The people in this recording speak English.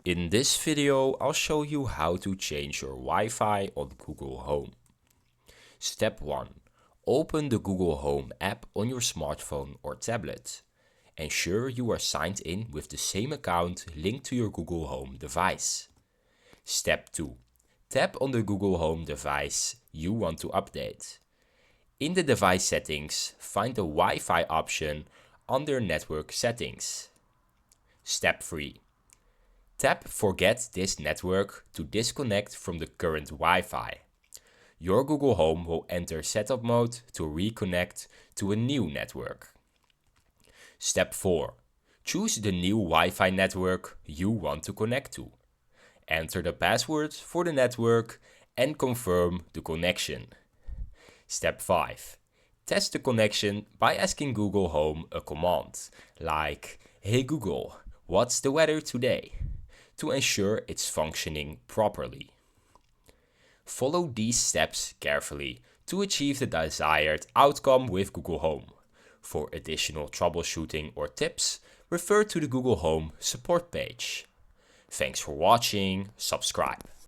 In this video, I'll show you how to change your Wi-Fi on Google Home. Step 1. Open the Google Home app on your smartphone or tablet. Ensure you are signed in with the same account linked to your Google Home device. Step 2. Tap on the Google Home device you want to update. In the device settings, find the Wi-Fi option under Network Settings. Step 3. Tap Forget this network to disconnect from the current Wi-Fi. Your Google Home will enter setup mode to reconnect to a new network. Step 4. Choose the new Wi-Fi network you want to connect to. Enter the password for the network and confirm the connection. Step 5. Test the connection by asking Google Home a command like "Hey Google, what's the weather today?" to ensure it's functioning properly. Follow these steps carefully to achieve the desired outcome with Google Home. For additional troubleshooting or tips, refer to the Google Home support page. Thanks for watching, subscribe.